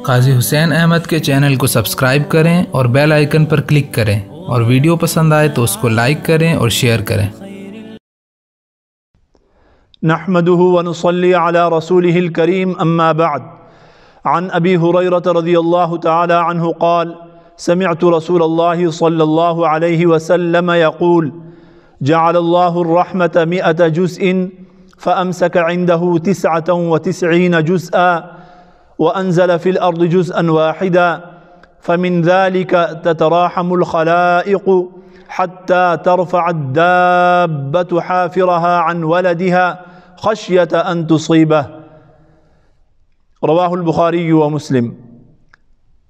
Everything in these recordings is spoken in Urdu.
قاضی حسین احمد کے چینل کو سبسکرائب کریں اور بیل آئیکن پر کلک کریں، اور ویڈیو پسند آئے تو اس کو لائک کریں اور شیئر کریں۔ نحمده ونصلي على رسوله الكريم اما بعد، عن ابي هريرة رضي الله تعالى عنه قال سمعت رسول الله صلى الله عليه وسلم يقول جعل الله الرحمة 100 جزء فأمسك عنده 99 جزءا وأنزل في الأرض جزءا واحدا فمن ذلك تتراحم الخلائق حتى ترفع الدابة حافرها عن ولدها خشية أن تصيبه، رواه البخاری ومسلم۔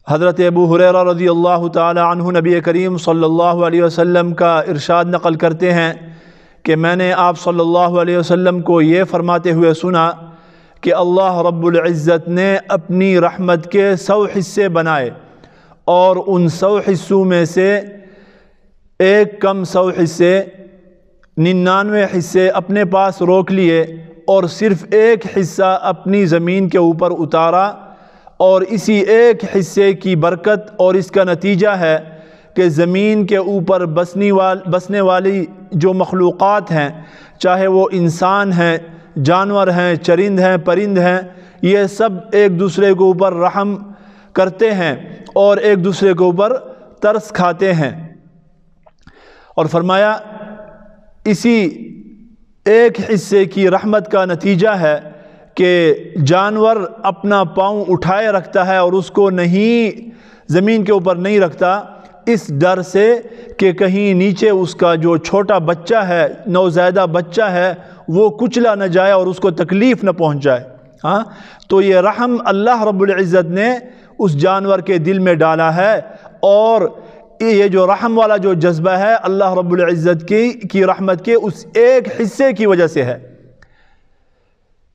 حضرت ابو ہریرہ رضی اللہ تعالی عنہ نبی کریم صلی اللہ علیہ وسلم کا ارشاد نقل کرتے ہیں کہ میں نے آپ صلی اللہ علیہ وسلم کو یہ فرماتے ہوئے سنا کہ اللہ رب العزت نے اپنی رحمت کے 100 حصے بنائے، اور ان 100 حصوں میں سے ایک کم 100 حصے 99 حصے اپنے پاس روک لیے، اور صرف ایک حصہ اپنی زمین کے اوپر اتارا، اور اسی ایک حصے کی برکت اور اس کا نتیجہ ہے کہ زمین کے اوپر بسنے والی جو مخلوقات ہیں، چاہے وہ انسان ہیں، جانور ہیں، چرند ہیں، پرند ہیں، یہ سب ایک دوسرے کے اوپر رحم کرتے ہیں اور ایک دوسرے کے اوپر ترس کھاتے ہیں۔ اور فرمایا اسی ایک حصے کی رحمت کا نتیجہ ہے کہ جانور اپنا پاؤں اٹھائے رکھتا ہے اور اس کو نہیں زمین کے اوپر نہیں رکھتا، اس ڈر سے کہ کہیں نیچے اس کا جو چھوٹا بچہ ہے، نوزائیدہ بچہ ہے، وہ کچلا نہ جائے اور اس کو تکلیف نہ پہنچ جائے۔ تو یہ رحم اللہ رب العزت نے اس جانور کے دل میں ڈالا ہے، اور یہ جو رحم والا جو جذبہ ہے اللہ رب العزت کی رحمت کے اس ایک حصے کی وجہ سے ہے۔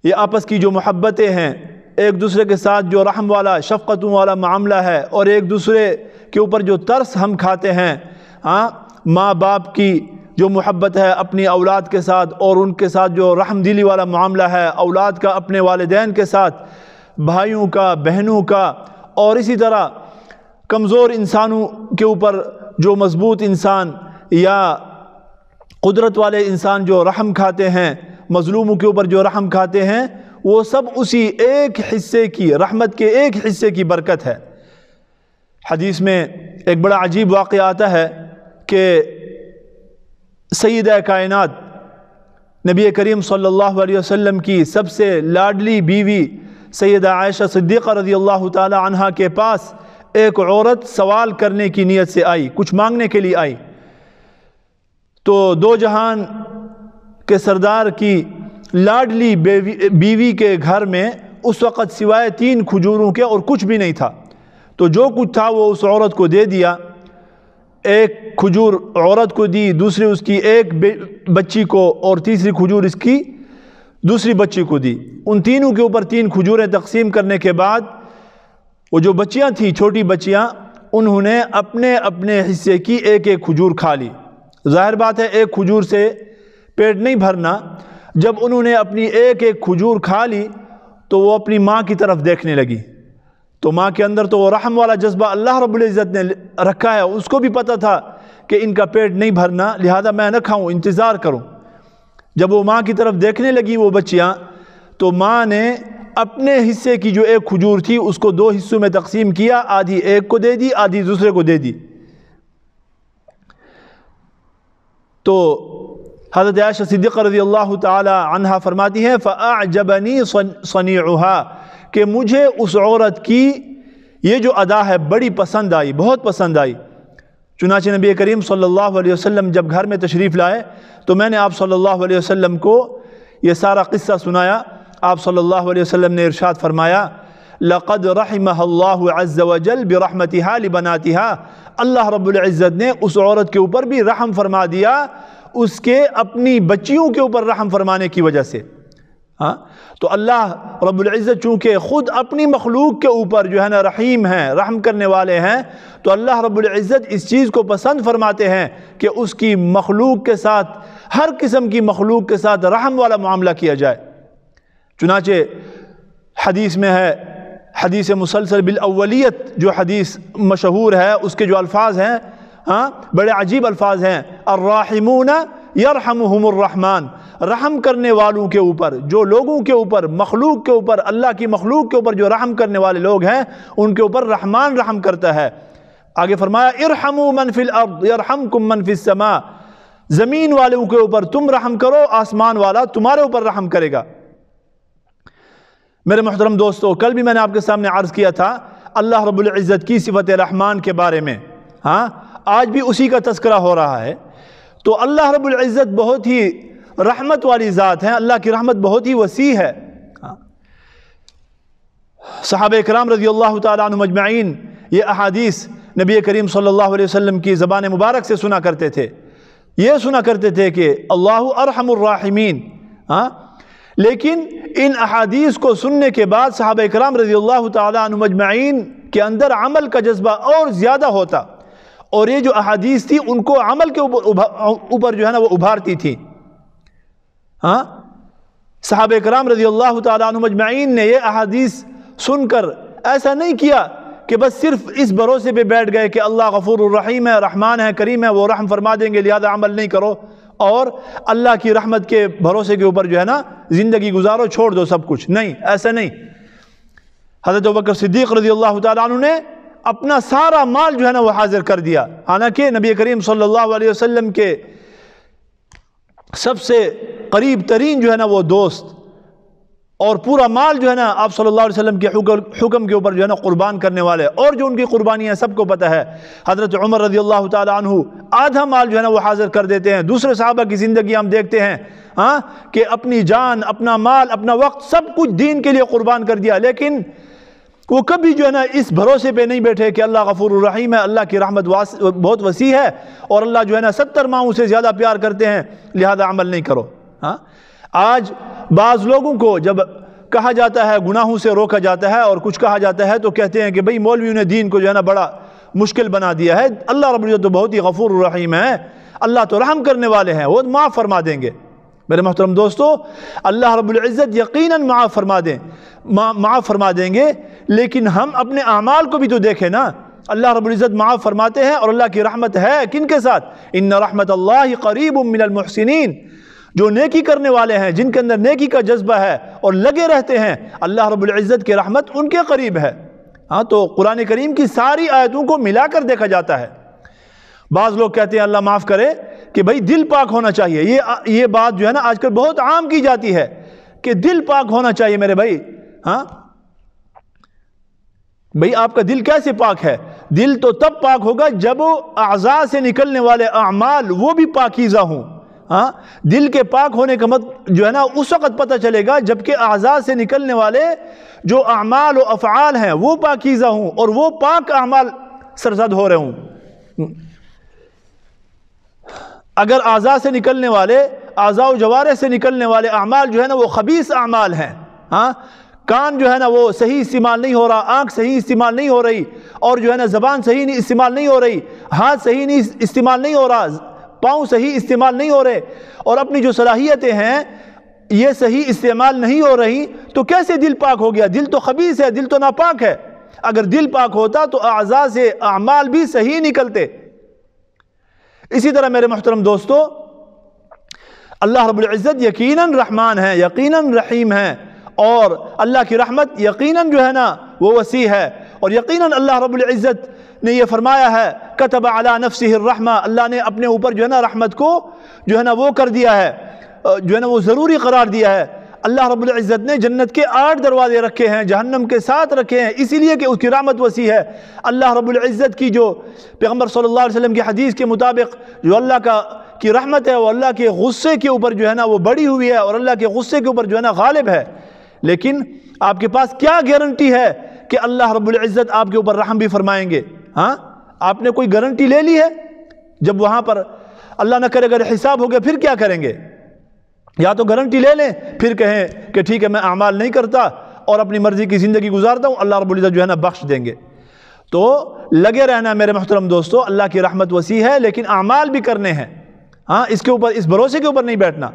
یہ آپس کی جو محبتیں ہیں، ایک دوسرے کے ساتھ جو رحم والا شفقتوں والا معاملہ ہے، اور ایک دوسرے کے اوپر جو ترس ہم کھاتے ہیں، ماں باپ کی جو محبت ہے اپنی اولاد کے ساتھ، اور ان کے ساتھ جو رحم دلی والا معاملہ ہے اولاد کا اپنے والدین کے ساتھ، بھائیوں کا، بہنوں کا، اور اسی طرح کمزور انسانوں کے اوپر جو مضبوط انسان یا قدرت والے انسان جو رحم کھاتے ہیں، مظلوموں کے اوپر جو رحم کھاتے ہیں، وہ سب اسی ایک حصے کی رحمت کے ایک حصے کی برکت ہے۔ حدیث میں ایک بڑا عجیب واقعہ آتا ہے کہ سیدہ کائنات نبی کریم صلی اللہ علیہ وسلم کی سب سے لاڈلی بیوی سیدہ عائشہ صدیقہ رضی اللہ تعالی عنہا کے پاس ایک عورت سوال کرنے کی نیت سے آئی، کچھ مانگنے کے لیے آئی۔ تو دو جہان کے سردار کی لاڈلی بیوی کے گھر میں اس وقت سوائے 3 کھجوروں کے اور کچھ بھی نہیں تھا، تو جو کچھ تھا وہ اس عورت کو دے دیا۔ ایک کھجور عورت کو دی، دوسری اس کی ایک بچی کو، اور تیسری کھجور اس کی دوسری بچی کو دی۔ ان تینوں کے اوپر 3 کھجوریں تقسیم کرنے کے بعد وہ جو بچیاں تھیں، چھوٹی بچیاں، انہوں نے اپنے اپنے حصے کی ایک ایک کھجور کھا لی۔ ظاہر بات ہے ایک کھجور سے پیٹ نہیں بھرنا۔ جب انہوں نے اپنی ایک ایک کھجور کھا لی تو وہ اپنی ماں کی طرف دیکھنے لگی، تو ماں کے اندر تو وہ رحم والا جذبہ اللہ رب العزت نے رکھا ہے، اس کو بھی پتہ تھا کہ ان کا پیٹ نہیں بھرنا، لہذا میں نہ کھاؤں، انتظار کروں۔ جب وہ ماں کی طرف دیکھنے لگی وہ بچیاں، تو ماں نے اپنے حصے کی جو ایک کھجور تھی اس کو 2 حصوں میں تقسیم کیا، آدھی ایک کو دے دی، آدھی دوسرے کو دے دی۔ تو حضرت عائشہ صدیقہ رضی اللہ تعالی عنہا فرماتی ہیں فَأَعْجَبَنِي صَنِيعُهَا، کہ مجھے اس عورت کی یہ جو ادا ہے بڑی پسند آئی، بہت پسند آئی۔ چنانچہ نبی کریم صلی اللہ علیہ وسلم جب گھر میں تشریف لائے تو میں نے آپ صلی اللہ علیہ وسلم کو یہ سارا قصہ سنایا۔ آپ صلی اللہ علیہ وسلم نے ارشاد فرمایا لَقَدْ رَحِمَهَا اللَّهُ عَزَّ وَجَلَّ بِرَحْمَتِهَا لِبَنَاتِهَا، اللہ رب العزت نے اس عورت کے اوپر بھی رحم فرما دیا، اس کے اپنی بچیوں کے اوپر رحم فرمانے کی وجہ سے۔ تو اللہ رب العزت چونکہ خود اپنی مخلوق کے اوپر جو ہے نا رحیم ہیں، رحم کرنے والے ہیں، تو اللہ رب العزت اس چیز کو پسند فرماتے ہیں کہ اس کی مخلوق کے ساتھ، ہر قسم کی مخلوق کے ساتھ رحم والا معاملہ کیا جائے۔ چنانچہ حدیث میں ہے حدیث مسلسل بالاولیت جو حدیث مشہور ہے، اس کے جو الفاظ ہیں بڑے عجیب الفاظ ہیں، الراحمون یرحمہم الرحمن، رحم کرنے والوں کے اوپر، جو لوگوں کے اوپر، مخلوق کے اوپر، اللہ کی مخلوق کے اوپر جو رحم کرنے والے لوگ ہیں ان کے اوپر رحمان رحم کرتا ہے۔ آگے فرمایا ارحموا من فی الارض یرحمکم من فی السماء، زمین والوں کے اوپر تم رحم کرو، آسمان والا تمہارے اوپر رحم کرے گا۔ میرے محترم دوستو، کل بھی میں نے آپ کے سامنے عرض کیا تھا اللہ رب العزت کی صفت رحمان کے بارے میں، آج بھی اسی کا تذکرہ ہو رہا ہے۔ تو اللہ رب العزت بہت ہی رحمت والی ذات ہے، اللہ کی رحمت بہت ہی وسیع ہے۔ صحابہ کرام رضی اللہ تعالیٰ عنہم اجمعین یہ احادیث نبی کریم صلی اللہ علیہ وسلم کی زبان مبارک سے سنا کرتے تھے، یہ سنا کرتے تھے کہ اللہ ارحم الراحمین۔ لیکن ان احادیث کو سننے کے بعد صحابہ کرام رضی اللہ تعالیٰ عنہم اجمعین کے اندر عمل کا جذبہ اور زیادہ ہوتا، اور یہ جو احادیث تھی ان کو عمل کے اوپر جو ہے نا وہ ابھارتی تھی۔ صحابہ کرام رضی اللہ تعالیٰ عنہم اجمعین نے یہ احادیث سن کر ایسا نہیں کیا کہ بس صرف اس بھروسے پہ بیٹھ گئے کہ اللہ غفور الرحیم ہے، رحمان ہے، کریم ہے، وہ رحم فرما دیں گے لہذا عمل نہیں کرو، اور اللہ کی رحمت کے بھروسے کے اوپر جو ہے نا زندگی گزارو، چھوڑ دو سب کچھ۔ نہیں، ایسا نہیں۔ حضرت ابوبکر صدیق رضی اللہ تعالیٰ عنہ نے اپنا سارا مال جو ہے نا وہ حاضر کر دیا، حالانکہ نبی کریم صلی اللہ علیہ وسلم کے سب سے قریب ترین جو ہے نا وہ دوست، اور پورا مال جو ہے نا آپ صلی اللہ علیہ وسلم کے حکم کے اوپر جو ہے نا قربان کرنے والے، اور جو ان کی قربانیاں سب کو پتہ ہے۔ حضرت عمر رضی اللہ تعالیٰ عنہ آدھا مال جو ہے نا وہ حاضر کر دیتے ہیں۔ دوسرے صحابہ کی زندگی ہم دیکھتے ہیں کہ اپنی جان، اپنا مال، اپنا وقت سب کچھ دین کے لیے قربان کر دیا، لیکن وہ کبھی جو ہے نا اس بھروسے پہ نہیں بیٹھے کہ اللہ غفور الرحیم ہے، اللہ کی رحمت بہت وسیع ہے، اور اللہ جو ہے نا 70 ماؤں سے زیادہ پیار کرتے ہیں لہذا عمل نہیں کرو۔ آج بعض لوگوں کو جب کہا جاتا ہے، گناہوں سے روکا جاتا ہے اور کچھ کہا جاتا ہے تو کہتے ہیں کہ بھئی مولویوں نے دین کو جو ہے نا بڑا مشکل بنا دیا ہے، اللہ رب العزت تو بہت ہی غفور الرحیم ہے، اللہ تو رحم کرنے والے ہیں، وہ معاف فرما دیں گے۔ میرے محترم دوستو، اللہ رب العزت یقیناً معاف فرما دیں گے، لیکن ہم اپنے اعمال کو بھی تو دیکھیں نا۔ اللہ رب العزت معاف فرماتے ہیں اور اللہ کی رحمت ہے کن کے ساتھ؟ ان رحمت اللہ قریب من المحسنین، جو نیکی کرنے والے ہیں، جن کے اندر نیکی کا جذبہ ہے اور لگے رہتے ہیں، اللہ رب العزت کی رحمت ان کے قریب ہے۔ تو قرآن کریم کی ساری آیتوں کو ملا کر دیکھا جاتا ہے۔ بعض لوگ کہتے ہیں اللہ معاف کرے کہ بھئی دل پاک ہونا چاہیے، یہ بات جو ہے نا آج کل بہت عام کی جاتی ہے کہ دل پاک ہونا چاہیے۔ میرے بھائی بھئی آپ کا دل کیسے پاک ہے؟ دل تو تب پاک ہوگا جب اعضاء سے نکلنے والے اعمال وہ بھی پاکیزہ ہوں۔ دل کے پاک ہونے کا جو ہے نا اس وقت پتہ چلے گا جبکہ اعضاء سے نکلنے والے جو اعمال و افعال ہیں وہ پاکیزہ ہوں اور وہ پاک اعمال سرزد ہو رہے ہوں۔ اگر اعضاء سے نکلنے والے، اعضاء و جوارح سے نکلنے والے اعمال جو ہے نا وہ خبیث اعمال ہیں، کان جو ہے نا وہ صحیح استعمال نہیں ہو رہا، آنکھ صحیح استعمال نہیں ہو رہی، اور جو ہے نا زبان صحیح نہیں استعمال نہیں ہو رہی، ہاتھ صحیح نہیں استعمال نہیں ہو رہا، پاؤں صحیح استعمال نہیں ہو رہے، اور اپنی جو صلاحیتیں ہیں یہ صحیح استعمال نہیں ہو رہی، تو کیسے دل پاک ہو گیا؟ دل تو خبیث ہے، دل تو ناپاک ہے۔ اگر دل پاک ہوتا تو اعضاء سے اعمال بھی صحیح نکلتے۔ اسی طرح میرے محترم دوستو، اللہ رب العزت یقیناً رحمان ہے، یقیناً رحیم ہے، اور اللہ کی رحمت یقیناً جو ہے نا وہ وسیع ہے، اور یقیناً اللہ رب العزت نے یہ فرمایا ہے کتب علی نفسہ الرحمہ، اللہ نے اپنے اوپر جو ہے نا رحمت کو جو ہے نا وہ کر دیا ہے، جو ہے نا وہ ضروری قرار دیا ہے۔ اللہ رب العزت نے جنت کے 8 دروازے رکھے ہیں، جہنم کے 7 رکھے ہیں، اسی لیے کہ اس کی رحمت وسیع ہے۔ اللہ رب العزت کی جو پیغمبر صلی اللہ علیہ وسلم کی حدیث کے مطابق جو اللہ کی رحمت ہے وہ اللہ کے غصے کے اوپر جو ہے نا وہ بڑی ہوئی ہے، اور اللہ کے غصے کے اوپر جو ہے نا غالب ہے۔ لیکن آپ کے پاس کیا گارنٹی ہے کہ اللہ رب العزت آپ کے اوپر رحم بھی فرمائیں گے؟ آپ نے کوئی گارنٹی لے لی ہے؟ جب وہاں پر اللہ نہ کرے اگر حساب ہو گیا پھر کیا کریں گے؟ یا تو گارنٹی لے لیں پھر کہیں کہ ٹھیک ہے میں اعمال نہیں کرتا اور اپنی مرضی کی زندگی گزارتا ہوں، اللہ رب العزت جو ہے نا بخش دیں گے۔ تو لگے رہنا میرے محترم دوستو، اللہ کی رحمت وسیع ہے لیکن اعمال بھی کرنے ہیں، اس کے اوپر، اس بھروسے کے اوپر نہیں بیٹھنا۔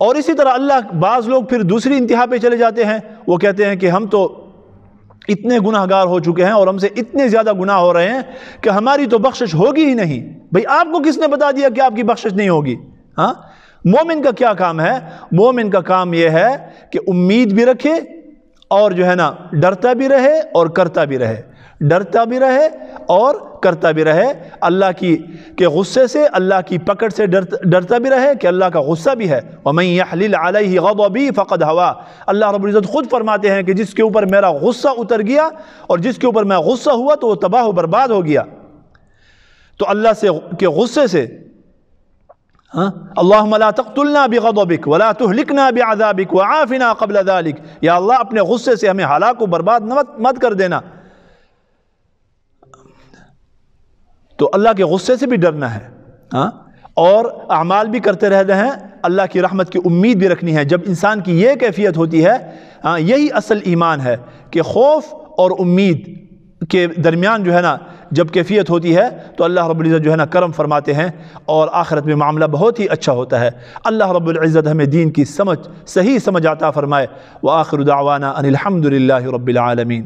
اور اسی طرح بعض لوگ پھر دوسری انتہا پہ چلے جاتے ہیں، وہ کہتے ہیں کہ ہم تو اتنے گناہگار ہو چکے ہیں اور ہم سے اتنے زیادہ گناہ ہو رہے ہیں کہ ہماری تو بخشش ہوگی ہی نہیں۔ بھئی آپ کو کس نے بتا دیا کہ آپ کی بخشش نہیں ہوگی؟ ہاں، مومن کا کیا کام ہے؟ مومن کا کام یہ ہے کہ امید بھی رکھے اور جو ہے نا ڈرتا بھی رہے اور کرتا بھی رہے، ڈرتا بھی رہے اور کرتا بھی رہے، اللہ کے غصے سے، اللہ کی پکڑ سے ڈرتا بھی رہے کہ اللہ کا غصہ بھی ہے۔ وَمَن يَحْلِلْ عَلَيْهِ غَضَبِي فَقَدْ هَوَىٰ، اللہ رب العزت خود فرماتے ہیں کہ جس کے اوپر میرا غصہ اتر گیا اور جس کے اوپر میں غصہ ہوا تو وہ تباہ و برباد ہو گیا۔ تو اللہ کے غصے سے اللہم لا تقتلنا بغضبک ولا تہلکنا بعذابک وعافنا قبل ذلک، یا اللہ اپنے غصے سے ہمیں ہلاک و برباد مت کر دینا۔ تو اللہ کے غصے سے بھی ڈرنا ہے اور اعمال بھی کرتے رہتے ہیں، اللہ کی رحمت کی امید بھی رکھنی ہے۔ جب انسان کی یہ کیفیت ہوتی ہے، یہی اصل ایمان ہے کہ خوف اور امید کے درمیان جو ہے نا جب کیفیت ہوتی ہے تو اللہ رب العزت جو ہے نا کرم فرماتے ہیں اور آخرت میں معاملہ بہت ہی اچھا ہوتا ہے۔ اللہ رب العزت ہمیں دین کی صحیح سمجھ عطا فرمائے۔ وآخر دعوانا ان الحمد للہ رب العالمین۔